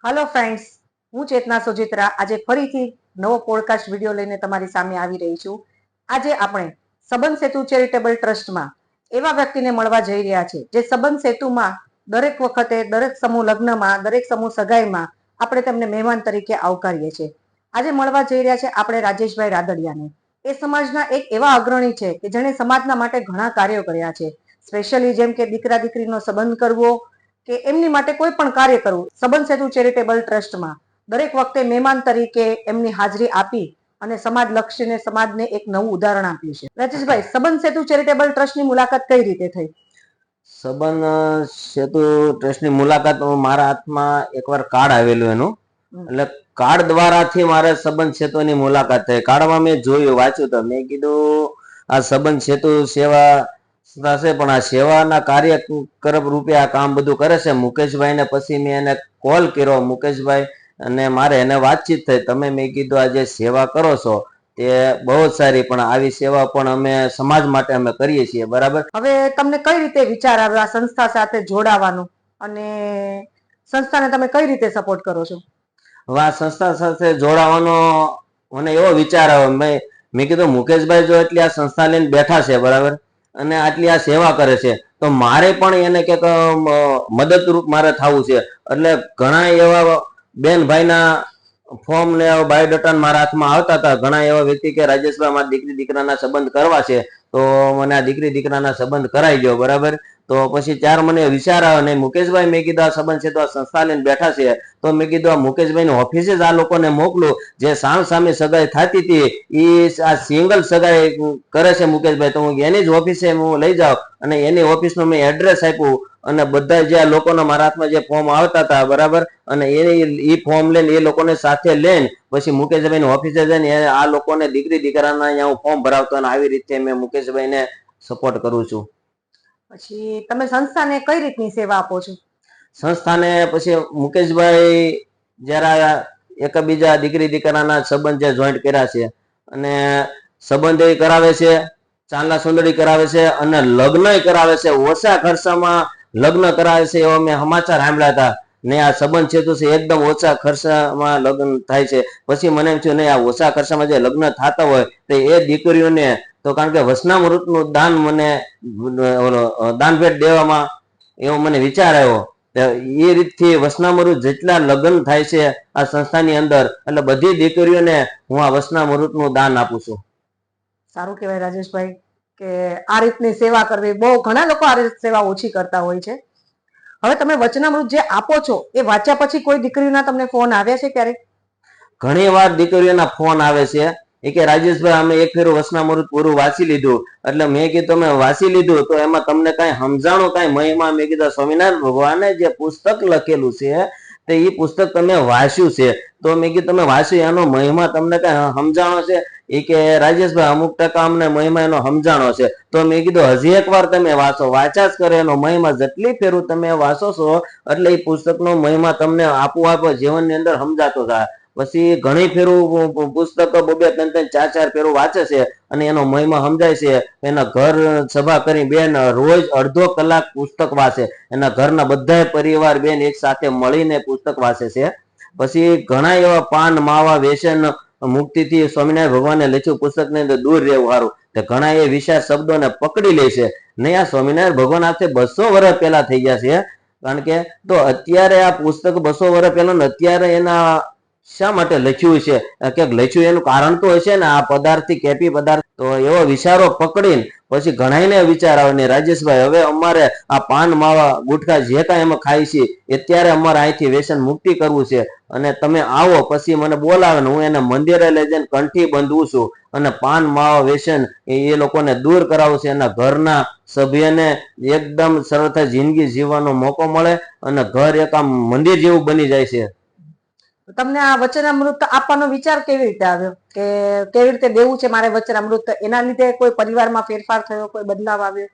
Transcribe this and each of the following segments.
Hello friends, હું ચેતના સોજિત્રા આજે ફરીથી નવો પોડકાસ્ટ વિડીયો લઈને તમારી સામે આવી રહી છું। આજે આપણે સંબંધ સેતુ ચેરિટેબલ ટ્રસ્ટમાં એવા વ્યક્તિને મળવા જઈ રહ્યા છે જે સંબંધ સેતુમાં દરેક વખતે દરેક સમૂહ લગ્નમાં દરેક સમૂહ સગાઈમાં આપણે તેમને મહેમાન તરીકે આવકારીએ છીએ। આજે મળવા જઈ રહ્યા છે આપણે રાજેશભાઈ રાદડિયાને। એ સમાજના એક એવા અગ્રણી છે કે જેણે સમાજના માટે ઘણા કાર્યો કર્યા છે। સ્પેશિયલી જેમ કે દીકરા દીકરીનો સંબંધ કરવો કે એમની માટે કોઈ પણ કાર્ય કરવું, સંબંધ સેતુ ચેરિટેબલ ટ્રસ્ટમાં દરેક વખતે મહેમાન તરીકે એમની હાજરી આપી અને સમાજ લક્ષીને સમાજને એક નવું ઉદાહરણ આપ્યું છે। રાજેશભાઈ, સંબંધ સેતુ ચેરિટેબલ ટ્રસ્ટની મુલાકાત કઈ રીતે થઈ? સંબંધ સેતુ ટ્રસ્ટની મુલાકાત મારા હાથમાં એકવાર કાર્ડ આવેલું એનું, એટલે કાર્ડ દ્વારાથી મારે સંબંધ સેતુની મુલાકાત થઈ। કાર્ડમાં મેં જોયું, વાંચ્યું તો મેં કીધું આ સંબંધ સેતુ સેવા થશે, પણ આ સેવાના કાર્યકર રૂપે આ કામ બધું કરે છે મુકેશભાઈ ને। પછી મેં એને કોલ કર્યો મુકેશભાઈ અને મારે એને વાતચીત થઈ। તમે મેં કીધું આ જે સેવા કરો છો તે બહુ જ સારી, પણ આવી સેવા પણ અમે સમાજ માટે અમે કરીએ છીએ, બરાબર। હવે તમને કઈ રીતે વિચાર આવ્યો આ સંસ્થા સાથે જોડાવાનો અને સંસ્થાને તમે કઈ રીતે સપોર્ટ કરો છો? હવે આ સંસ્થા સાથે જોડાવાનો મને એવો વિચાર આવ્યો, મેં કીધું મુકેશભાઈ જો એટલી આ સંસ્થા લઈને બેઠા છે, બરાબર, અને આટલી આ સેવા કરે છે તો મારે પણ એને કંઈક મદદરૂપ મારે થવું છે। એટલે ઘણા એવા બેન ભાઈના ફોર્મ ને બાયોડેટા મારા હાથમાં આવતા હતા। ઘણા એવા વ્યક્તિ કે રાજેશભાઈ મારા દીકરી દીકરાના સંબંધ કરવા છે તો મને આ દીકરી દીકરાના સંબંધ કરાવી દો, બરાબર। તો પછી ત્યાર મને વિચાર આવ્યો ને મુકેશભાઈ, મેં કીધું આ સંબંધ છે તો આ સંસ્થા લઈને બેઠા છે તો મેં કીધું આ મુકેશભાઈ ની ઓફિસે જ આ લોકોને મોકલું। જે સામ સામે સગાઈ થતી હતી એ આ સિંગલ સગાઈ કરે છે મુકેશભાઈ, તો હું એની જ ઓફિસે હું લઈ જાઉં અને એની ઓફિસનું મેં એડ્રેસ આપ્યું અને બધા જે લોકોનો મારા હાથમાં જે ફોર્મ આવતા હતા, બરાબર, અને એ ફોર્મ લઈને એ લોકોને સાથે લઈને પછી મુકેશભાઈ ની ઓફિસે જઈને આ લોકોને દીકરી દીકરાના અહીંયા હું ફોર્મ ભરાવતો અને આવી રીતે મેં મુકેશભાઈ ને સપોર્ટ કરું છું। પછી તમે સંસ્થાને કઈ રીતની સેવા આપો છો? સંસ્થાને પછી મુકેશભાઈ જરા એકબીજા દીકરી દીકરાના સંબંધ જે જોઈન્ટ કર્યા છે અને સંબંધ એ કરાવે છે, ચાંદલા સુંદરી કરાવે છે અને લગ્ન કરાવે છે। ઓછા ખર્ચામાં લગ્ન કરાવે છે એવા મેં સમાચાર સાંભળ્યા હતા ને આ સંબંધ છે તો એકદમ ઓછા ખર્ચામાં લગ્ન થાય છે। પછી મને એમ થયું નહીં, આ ઓછા ખર્ચામાં જે લગ્ન થતા હોય તો એ દીકરીઓને તો કારણ કે વસનામૃતનું દાન મને દાન ભેટ દેવામાં એવો મને વિચાર આવ્યો। એ રીતથી વસનામૃત જેટલા લગ્ન થાય છે આ સંસ્થાની અંદર, એટલે બધી દીકરીઓને હું આ વસનામૃતનું દાન આપું છું। સારું કહેવાય રાજેશભાઈ કે આ રીતની સેવા કરવી। બહુ ઘણા લોકો આ રીત સેવા ઓછી કરતા હોય છે। હવે તમે વચનામૃત જે આપો છો એ વાંચ્યા પછી કોઈ દીકરીના તમને ફોન આવ્યા છે ક્યારેક? ઘણી વાર દીકરીઓના ફોન આવે છે એ કે રાજેશભાઈ અમે એક ફેરું વસનામૃત પૂરું વાંચી લીધું, એટલે મેં કીધું તમે વાંચી લીધું તો એમાં તમને કઈ સમજાણું કઈ મહિમા? મેં કીધું સ્વામિનારાયણ ભગવાને જે પુસ્તક લખેલું છે તો એ પુસ્તક તમે વાંચ્યું છે તો મેં કીધું તમે વાંચ્યું એનો મહિમા તમને કઈ સમજાણો છે? એ કે રાજેશભાઈ અમુક ટકા અમને મહિમા એનો સમજાણો છે। તો મેં કીધું હજી એક વાર તમે વાંચો, વાંચ્યા જ કરે એનો મહિમા, જેટલી ફેરું તમે વાંચો છો એટલે એ પુસ્તકનો મહિમા તમને આપોઆપ જીવનની અંદર સમજાતો થાય। પછી ઘણી ફેરું પુસ્તકો બે ત્રણ ત્રણ ચાર ચાર ફેરું વાંચે છે અને એનો મહિમા સમજાય છે। એના ઘર સભા કરી બેન રોજ અડધો કલાક પુસ્તક વાંચે, એના ઘરના બધા પરિવાર બેન એક સાથે મળીને પુસ્તક વાંચે છે। પછી ઘણા એવા પાન માવા વ્યસન મુક્તિથી સ્વામિનારાયણ ભગવાને લખ્યું પુસ્તકની અંદર દૂર રહેવું સારું, તો ઘણા એ વિશાળ શબ્દોને પકડી લે છે। નહીં, આ સ્વામિનારાયણ ભગવાન આજે 200 વર્ષ પહેલા થઈ ગયા છે, કારણ કે તો અત્યારે આ પુસ્તક 200 વર્ષ પહેલા અત્યારે એના શા માટે લખ્યું છે? ક્યાંક લખ્યું એનું કારણ તો હશે ને, આ પદાર્થથી કેપી પદાર્થ તો એવો વિચારો પકડીને પછી ઘણાઈને વિચાર આવે ને રાજેશભાઈ હવે અમારે આ પાન માવા ગુટખા જે કાંઈ એમાં ખાય છે અત્યારે અમારે અહીંથી વ્યસન મુક્તિ કરવું છે અને તમે આવો પછી મને બોલાવે ને હું એને મંદિરે લઈ જઈને કંઠી બંધવું છું અને પાન માવા વ્યસન એ લોકોને દૂર કરાવું છે। એના ઘરના સભ્યને એકદમ સરળતા જિંદગી જીવવાનો મોકો મળે અને ઘર એક આમ મંદિર જેવું બની જાય છે। તમને આ વચનામૃત આપવાનો વિચાર કેવી રીતે આવ્યો કે કેવી રીતે દેવું છે મારે વચનામૃત? એના લીધે કોઈ પરિવારમાં ફેરફાર થયો, કોઈ બદલાવ આવ્યો?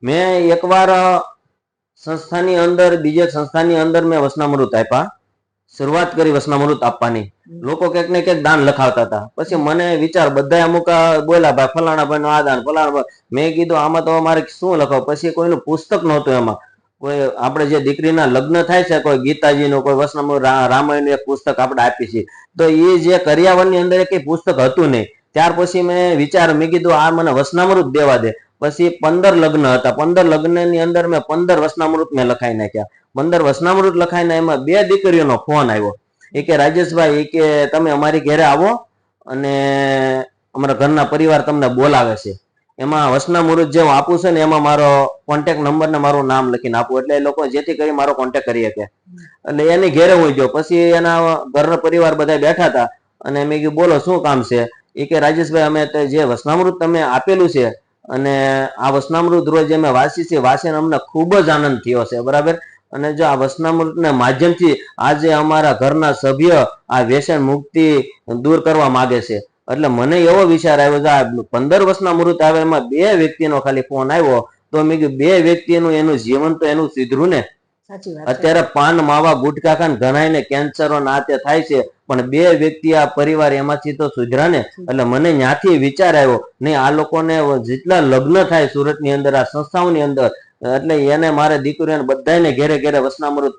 મેં એકવાર સંસ્થાની અંદર બીજે સંસ્થાની અંદર મેં વચનામૃત આપ્યા, શરૂઆત કરી વચનામૃત આપવાની। લોકો ક્યાંક ને ક્યાંક દાન લખાવતા હતા। પછી મને વિચાર બધા અમુક બોલ્યા ભાઈ ફલાણા ભાઈ નું આ દાન, ફલાણા ભાઈ, મેં કીધું આમાં તો મારે શું લખાવ? પછી કોઈનું પુસ્તક નહોતું એમાં, કોઈ આપણે જે દીકરીના લગ્ન થાય છે, કોઈ ગીતાજીનું, કોઈ વસનામૃત, રામાયણનું એક પુસ્તક આપણે આપીએ છીએ, તો એ જે કરિયાવરની અંદર કઈ પુસ્તક હતું નહીં. ત્યાર પછી મેં કીધું આ મને વસનામૃત દેવા દે. પછી 15 લગ્ન હતા. 15 લગ્નની અંદર મેં 15 વસનામૃત મેં લખાઈ નાખ્યા. 15 વસનામૃત લખાઈને એમાં 2 દીકરીઓનો ફોન આવ્યો. એ કે રાજેશભાઈ, એ કે તમે અમારી ઘરે આવો અને અમારા ઘરના પરિવાર તમને બોલાવે છે. એમાં વસનામૃત જે હું આપું છું ને એમાં મારો કોન્ટેક્ટ નંબર ને મારું નામ લખીને આપું, એટલે એ લોકો જેથી કરી મારો કોન્ટેક્ટ કરી શકે. એટલે એની ઘેરે હું ગયો. પછી એના ઘરના પરિવાર બધા બેઠા હતા અને મેં કીધું બોલો શું કામ છે? એ કે રાજેશભાઈ, અમે જે વસનામૃત તમે આપેલું છે અને આ વસનામૃત રોજ અમે વાંચી છે, વાંચીને અમને ખૂબ જ આનંદ થયો છે, બરાબર. અને જો આ વસનામૃતના માધ્યમથી આજે અમારા ઘરના સભ્ય આ વ્યસન મુક્તિ દૂર કરવા માંગે છે. એટલે મને એવો વિચાર આવ્યો કે આ 15 વસનામૃત આવે એમાં 2 વ્યક્તિનો ખાલી ફોન આવ્યો, તો મેં કીધું 2 વ્યક્તિનું એનું જીવન તો એનું સુધર્યું ને. અત્યારે પાન માવા ગુટખા ખાન ઘણાયને કેન્સરો ના તે થાય છે, પણ 2 વ્યક્તિ આ પરિવાર એમાંથી તો સુધરા ને. એટલે મને ત્યાંથી વિચાર આવ્યો, નહીં આ લોકોને જેટલા લગ્ન થાય સુરતની અંદર આ સંસ્થાઓની અંદર, એટલે એને મારે દીકરીઓને બધાને ઘેરે ઘેરે વસનામૃત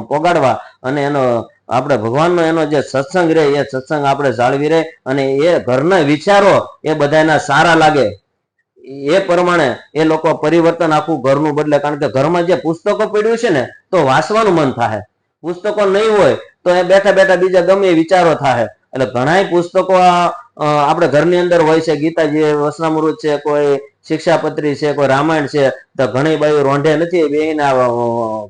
પોગાડવા અને એનો આપણે ભગવાનનો એનો જે સત્સંગ રહે એ સત્સંગ આપણે જાળવી રહે અને એ ઘરના વિચારો એ બધાના સારા લાગે એ પ્રમાણે એ લોકો પરિવર્તન આખું ઘરનું બદલે. કારણ કે ઘરમાં જે પુસ્તકો પડ્યું છે ને તો વાંચવાનું મન થાય. પુસ્તકો નહીં હોય તો એ બેઠા બેઠા બીજા ગમે વિચારો થાય. એટલે ઘણા પુસ્તકો આપણે ઘરની અંદર હોય છે. ગીતાજી, વસનામૃત છે, કોઈ શિક્ષાપત્રી છે, કોઈ રામાયણ છે. તો ઘણી બાજુ રોંઢે નથી બેહીને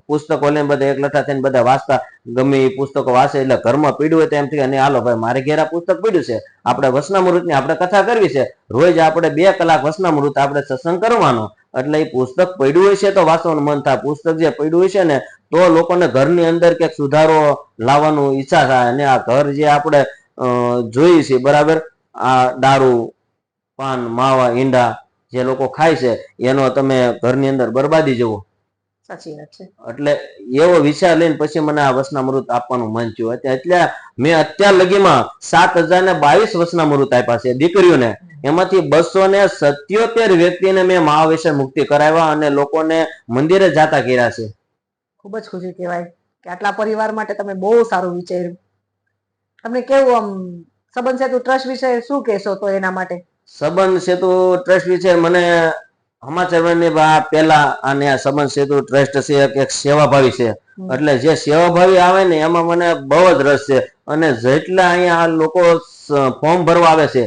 પુસ્તકો લઈને બધા એકલઠા થઈને બધા વાંચતા, ગમે એ પુસ્તકો વાંચે. એટલે ઘરમાં પીડ્યું હોય તો એમ થાય નહીં હાલો ભાઈ મારે ઘેર આ પુસ્તક પીડ્યું છે, આપણે વસનામૃતની આપણે કથા કરવી છે, રોજ આપણે 2 કલાક વસનામૃત આપણે સત્સંગ કરવાનો. એટલે એ પુસ્તક પડ્યું હોય છે તો વાંચવાનું મન થાય. પુસ્તક જે પડ્યું હોય છે ને તો લોકોને ઘરની અંદર ક્યાંક સુધારો લાવવાનું ઈચ્છા થાય. અને આ ઘર જે આપણે જોઈએ છે, બરાબર, આ દારૂ, પાન, માવા, ઈંડા જે લોકો ખાય છે એનો તમે ઘરની અંદર બરબાદી જુઓ. સાચી વાત છે. એટલે એવો વિચાર લઈને પછી મને આ વસનામૃત આપવાનું મન થયું. એટલે મેં અત્યાર લગીમાં 7022 વસનામૃત આપ્યા છે દીકરીઓને. એમાંથી 277 વ્યક્તિને મેં મહાવ્યસન મુક્તિ કરાવ્યા અને લોકોને મંદિરે જાતા કર્યા છે. ખૂબ જ ખુશી કહેવાય કે આટલા પરિવાર માટે તમે બહુ સારું વિચાર્યું. તમને કેવું આમ સંબંધ સેતુ ટ્રસ્ટ વિશે શું કહેશો તો એના માટે? સંબંધ સેતુ ટ્રસ્ટ વિશે મને સમાચાર પેલા અને આ સંબંધ સેતુ ટ્રસ્ટ છે એક સેવાભાવી છે. એટલે જે સેવાભાવી આવે ને એમાં મને બહુ જ રસ છે. અને જેટલા અહીંયા લોકો ફોર્મ ભરવા આવે છે,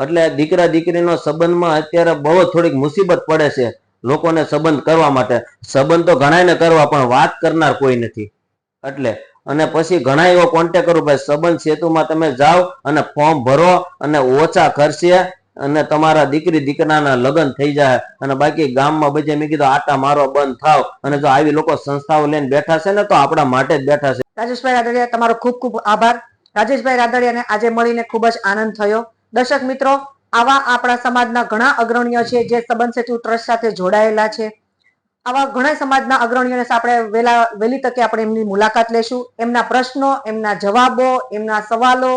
એટલે દીકરા દીકરીનો સંબંધમાં અત્યારે બહુ થોડીક મુસીબત પડે છે લોકોને સંબંધ કરવા માટે. સંબંધ તો ઘણાને કરવા પણ વાત કરનાર કોઈ નથી. એટલે અને પછી ઘણા એવો કોન્ટેક્ટ કરું, ભાઈ સંબંધ સેતુમાં તમે જાઓ અને ફોર્મ ભરો અને ઓછા ખર્ચે અને તમારા દીકરી દીકરાના લગ્ન થઈ જાય. અને બાકી ગામમાં બધે મેં કીધું આટા મારો બંધ થાવ. અને જો આવી લોકો સંસ્થાઓ લઈને બેઠા છે ને તો આપણા માટે જ બેઠા છે. રાજેશભાઈ રાદડિયા, તમારો ખૂબ ખૂબ આભાર. રાજેશભાઈ રાદડિયાને આજે મળીને ખૂબ જ આનંદ થયો. દર્શક મિત્રો, આવા આપણા સમાજના ઘણા અગ્રણીઓ છે જે સંબંધ સેતુ ટ્રસ્ટ સાથે જોડાયેલા છે. આવા ઘણા સમાજના અગ્રણીઓને આપણે વહેલી તકે આપણે એમની મુલાકાત લેશું. એમના પ્રશ્નો, એમના જવાબો, એમના સવાલો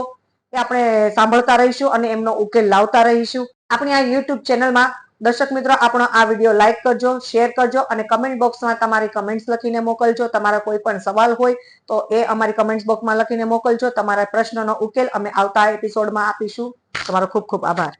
એ આપણે સાંભળતા રહીશું અને એમનો ઉકેલ લાવતા રહીશું. આપણી આ યુટ્યુબ ચેનલમાં દર્શક મિત્રો, આપણો આ વિડીયો લાઈક કરજો, શેર કરજો અને કમેન્ટ બોક્સમાં તમારી કમેન્ટ્સ લખીને મોકલજો. તમારા કોઈ પણ સવાલ હોય તો એ અમારી કમેન્ટ બોક્સમાં લખીને મોકલજો. તમારા પ્રશ્નનો ઉકેલ અમે આવતા એપિસોડમાં આપીશું. તમારો ખૂબ ખૂબ આભાર.